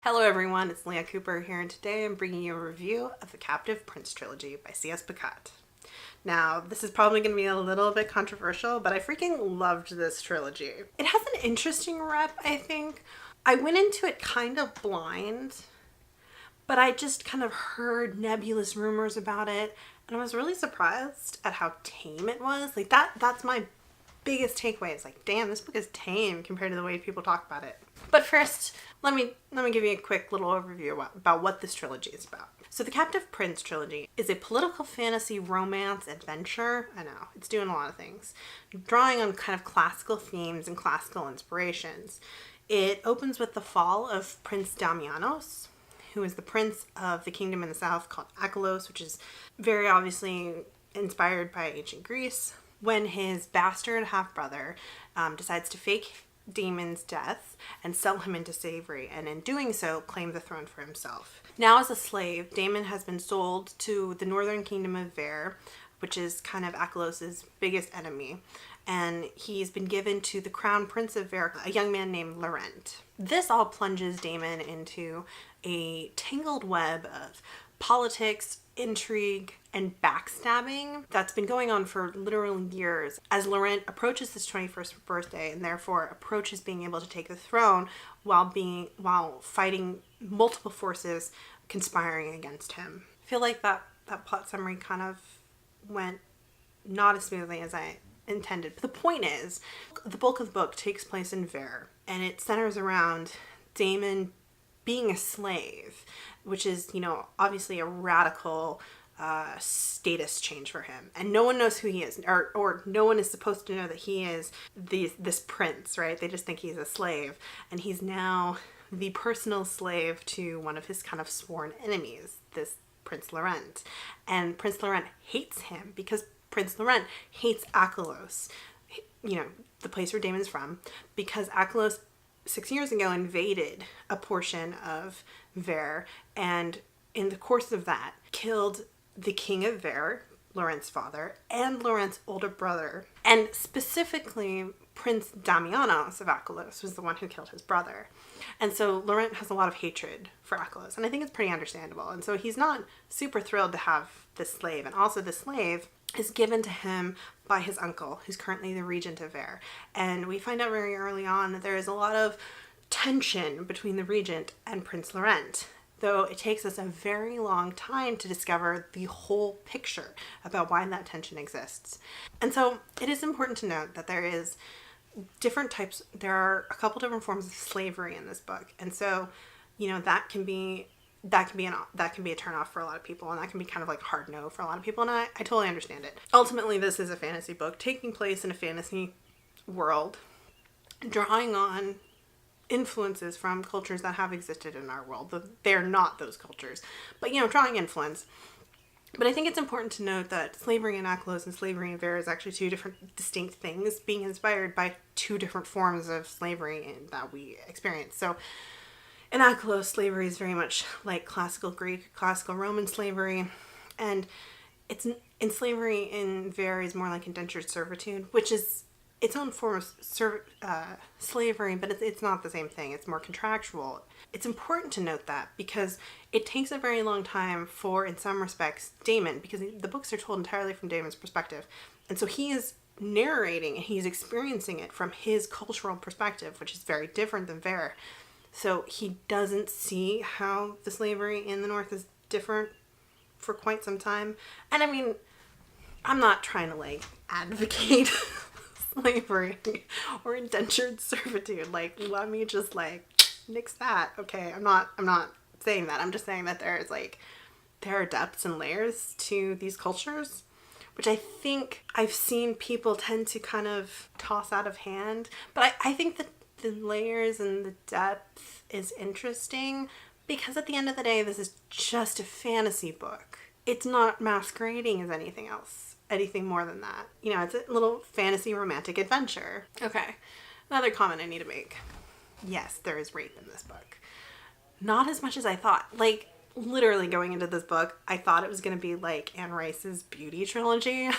Hello everyone, it's Leah Cooper here, and today I'm bringing you a review of the Captive Prince Trilogy by C.S. Pacat. Now, this is probably going to be a little bit controversial, but I freaking loved this trilogy. It has an interesting rep, I think. I went into it kind of blind, but I just kind of heard nebulous rumors about it, and I was really surprised at how tame it was. Like, that's my biggest takeaway. It's like, damn, this book is tame compared to the way people talk about it. But first, let me give you a quick little overview about what this trilogy is about. So the Captive Prince Trilogy is a political fantasy romance adventure. I know, it's doing a lot of things. Drawing on kind of classical themes and classical inspirations. It opens with the fall of Prince Damianos, who is the prince of the kingdom in the south called Achelos, which is very obviously inspired by ancient Greece, when his bastard half-brother decides to fake Damon's death and sell him into slavery, and in doing so claim the throne for himself. Now as a slave, Damon has been sold to the northern kingdom of Ver, which is kind of Achelos' biggest enemy, and he's been given to the crown prince of Ver, a young man named Laurent. This all plunges Damon into a tangled web of politics, intrigue, and backstabbing that's been going on for literal years as Laurent approaches his 21st birthday and therefore approaches being able to take the throne while fighting multiple forces conspiring against him. I feel like that plot summary kind of went not as smoothly as I intended. But the point is, the bulk of the book takes place in Ver, and it centers around Damon being a slave, which is, obviously a radical status change for him. And no one knows who he is, or no one is supposed to know that he is this prince, right? They just think he's a slave. And he's now the personal slave to one of his kind of sworn enemies, this Prince Laurent. And Prince Laurent hates him because Prince Laurent hates Achelos, the place where Damon's from, because Achelos 6 years ago invaded a portion of Ver, and in the course of that killed the king of Ver, Laurent's father, and Laurent's older brother. And specifically, Prince Damianos of Achelos was the one who killed his brother. And so Laurent has a lot of hatred for Achelos, and I think it's pretty understandable. And so he's not super thrilled to have this slave. And also the slave is given to him by his uncle, who's currently the regent of Ver. And we find out very early on that there is a lot of tension between the regent and Prince Laurent, though it takes us a very long time to discover the whole picture about why that tension exists. And so it is important to note that there are a couple different forms of slavery in this book. And so, that can be a turnoff for a lot of people, and that can be kind of like a hard no for a lot of people, and I totally understand it. Ultimately, this is a fantasy book taking place in a fantasy world, drawing on influences from cultures that have existed in our world. They're not those cultures, but drawing influence. But I think it's important to note that slavery in Achelos and slavery in Ver is actually two different distinct things, being inspired by two different forms of slavery that we experience. So in Achelos, slavery is very much like classical Greek, classical Roman slavery, and slavery in Ver is more like indentured servitude, which is its own form of slavery, but it's not the same thing. It's more contractual. It's important to note that because it takes a very long time for, in some respects, Damon, because the books are told entirely from Damon's perspective, and so he is narrating and he's experiencing it from his cultural perspective, which is very different than Ver. So he doesn't see how the slavery in the North is different for quite some time. And I mean, I'm not trying to advocate slavery or indentured servitude. Let me just nix that. Okay, I'm not saying that. I'm just saying that there are depths and layers to these cultures, which I think I've seen people tend to kind of toss out of hand. But I think that the layers and the depth is interesting because at the end of the day, this is just a fantasy book. It's not masquerading as anything else, anything more than that. It's a little fantasy romantic adventure. Okay, another comment I need to make. Yes, there is rape in this book. Not as much as I thought. Literally going into this book, I thought it was going to be like Anne Rice's Beauty trilogy.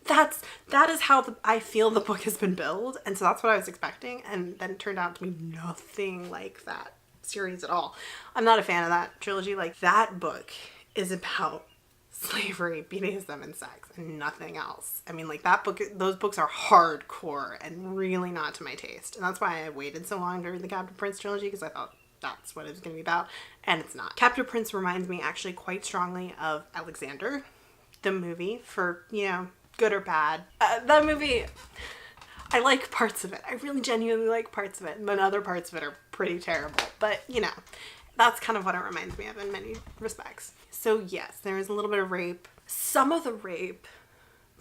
That is how I feel the book has been billed, and so that's what I was expecting, and then it turned out to be nothing like that. series at all. I'm not a fan of that trilogy. Like, that book is about slavery, BDSM, and sex, and nothing else. I mean, like, that book, those books are hardcore and really not to my taste. And that's why I waited so long to read the Captive Prince trilogy, because I thought that's what it was going to be about, and it's not. Captive Prince reminds me actually quite strongly of Alexander, the movie, for, you know, good or bad. That movie, I like parts of it. I really genuinely like parts of it, and then other parts of it are pretty terrible. But, you know, that's kind of what it reminds me of in many respects. So yes, there is a little bit of rape. Some of the rape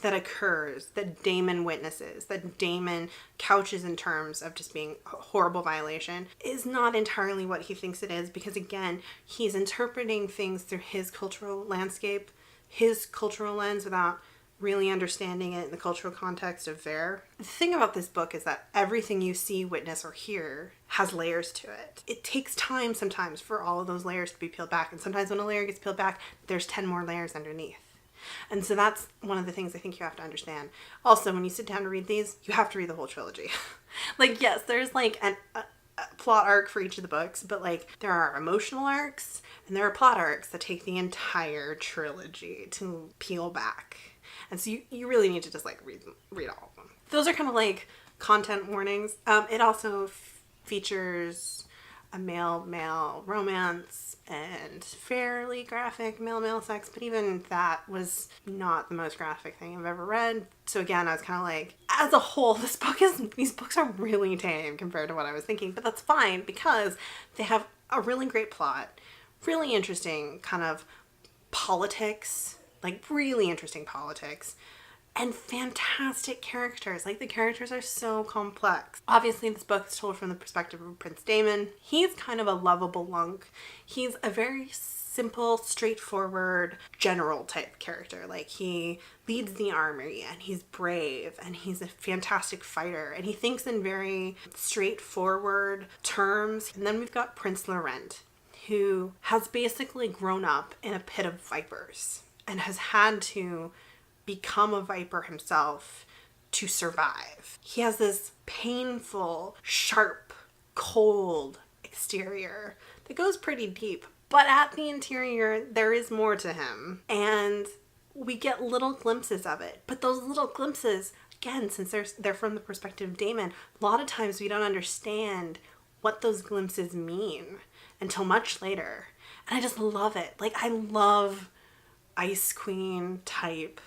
that occurs, that Damon witnesses, that Damon couches in terms of just being a horrible violation, is not entirely what he thinks it is, because again, he's interpreting things through his cultural landscape, his cultural lens, without really understanding it in the cultural context of there. The thing about this book is that everything you see, witness, or hear has layers to it. It takes time sometimes for all of those layers to be peeled back, and sometimes when a layer gets peeled back, there's 10 more layers underneath. And so that's one of the things I think you have to understand. Also, when you sit down to read these, you have to read the whole trilogy. Like, yes, there's like a plot arc for each of the books, but like there are emotional arcs and there are plot arcs that take the entire trilogy to peel back. And so you really need to just like read all of them. Those are kind of like content warnings. It also features a male-male romance and fairly graphic male-male sex, but even that was not the most graphic thing I've ever read. So again, I was kind of like, as a whole, these books are really tame compared to what I was thinking, but that's fine because they have a really great plot, really interesting kind of politics, like really interesting politics, and fantastic characters. Like, the characters are so complex. Obviously, this book is told from the perspective of Prince Damon. He's kind of a lovable lunk. He's a very simple, straightforward, general type character. Like, he leads the army, and he's brave, and he's a fantastic fighter, and he thinks in very straightforward terms. And then we've got Prince Laurent, who has basically grown up in a pit of vipers and has had to become a viper himself to survive. He has this painful, sharp, cold exterior that goes pretty deep, but at the interior there is more to him, and we get little glimpses of it. But those little glimpses, again, since they're from the perspective of Damon, a lot of times we don't understand what those glimpses mean until much later. And I just love it. Like, I love Ice Queen type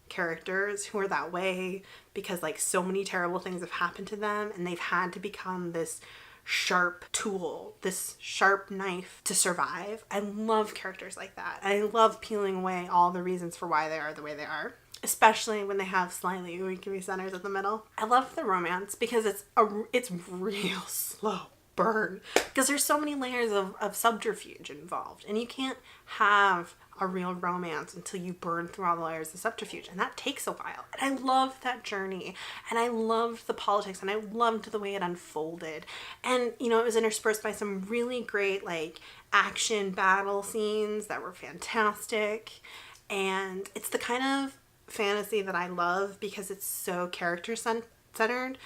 characters who are that way because like so many terrible things have happened to them and they've had to become this sharp tool, this sharp knife to survive. I love characters like that. I love peeling away all the reasons for why they are the way they are, especially when they have slightly ooey centers at the middle. I love the romance because it's real slow burn because there's so many layers of subterfuge involved, and you can't have a real romance until you burn through all the layers of subterfuge, and that takes a while. And I loved that journey, and I loved the politics, and I loved the way it unfolded. And you know, it was interspersed by some really great like action battle scenes that were fantastic, and it's the kind of fantasy that I love because it's so character centered,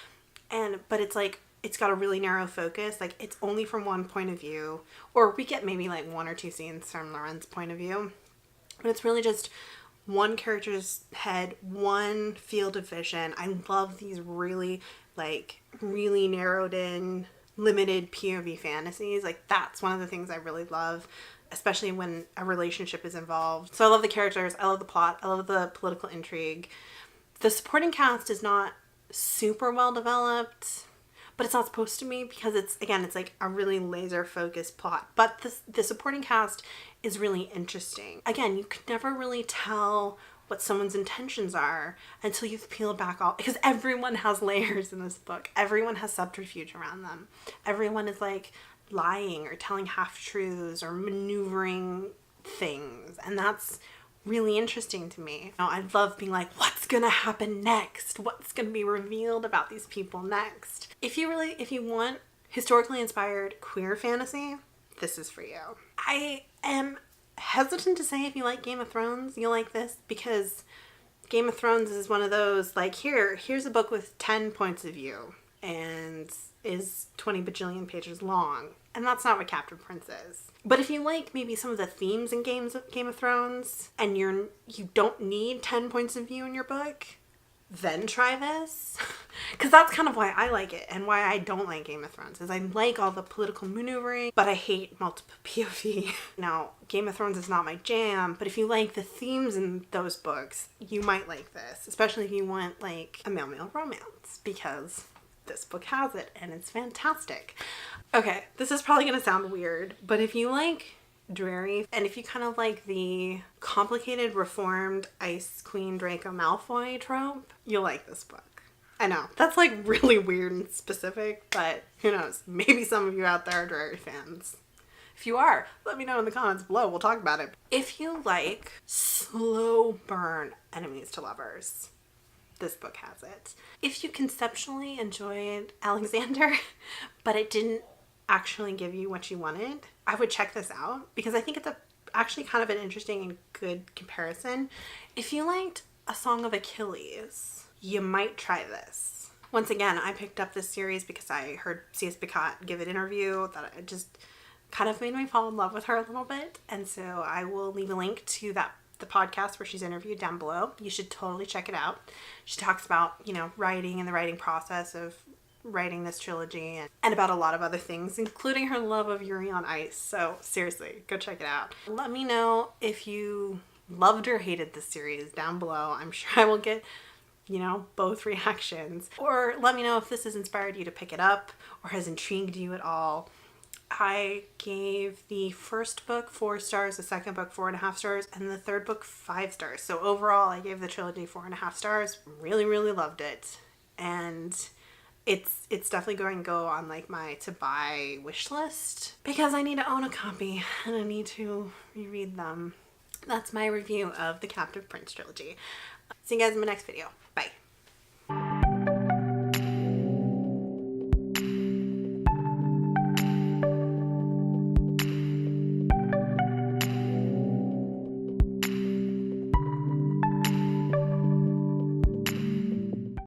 but it's like it's got a really narrow focus. Like, it's only from one point of view, or we get maybe like one or two scenes from Laurent's point of view, but it's really just one character's head, one field of vision. I love these really narrowed in, limited POV fantasies. Like, that's one of the things I really love, especially when a relationship is involved. So I love the characters, I love the plot, I love the political intrigue. The supporting cast is not super well developed, but it's not supposed to be because it's like a really laser focused plot. But the supporting cast is really interesting. Again, you could never really tell what someone's intentions are until you've peeled back all, because everyone has layers in this book. Everyone has subterfuge around them. Everyone is like lying or telling half-truths or maneuvering things, and that's really interesting to me. You know, I love being like, what's gonna happen next? What's gonna be revealed about these people next? If you want historically inspired queer fantasy, this is for you. I am hesitant to say if you like Game of Thrones, you'll like this, because Game of Thrones is one of those, like, here's a book with 10 points of view and is 20 bajillion pages long. And that's not what Captive Prince is. But if you like maybe some of the themes in Game of Thrones and you don't need 10 points of view in your book, then try this. Because that's kind of why I like it and why I don't like Game of Thrones, is I like all the political maneuvering, but I hate multiple POV. Now, Game of Thrones is not my jam, but if you like the themes in those books, you might like this, especially if you want like a male-male romance, because this book has it and it's fantastic. Okay, this is probably going to sound weird, but if you like dreary, and if you kind of like the complicated reformed Ice Queen Draco Malfoy trope, you'll like this book. I know, that's like really weird and specific, but who knows, maybe some of you out there are dreary fans. If you are, let me know in the comments below, we'll talk about it. If you like slow burn enemies to lovers, this book has it. If you conceptually enjoyed Alexander, but it didn't actually give you what you wanted, I would check this out, because I think it's actually kind of an interesting and good comparison. If you liked A Song of Achilles, you might try this. Once again, I picked up this series because I heard C.S. Picot give an interview that it just kind of made me fall in love with her a little bit, and so I will leave a link to the podcast where she's interviewed down below. You should totally check it out. She talks about, writing and the writing process of writing this trilogy and about a lot of other things, including her love of Yuri on Ice. So seriously, go check it out. Let me know if you loved or hated this series down below. I'm sure I will get, both reactions. Or let me know if this has inspired you to pick it up or has intrigued you at all. I gave the first book 4 stars, the second book 4.5 stars, and the third book 5 stars. So overall, I gave the trilogy 4.5 stars. Really, really loved it. And it's definitely going to go on like my to buy wish list, because I need to own a copy and I need to reread them. That's my review of the Captive Prince trilogy. See you guys in my next video. Bye.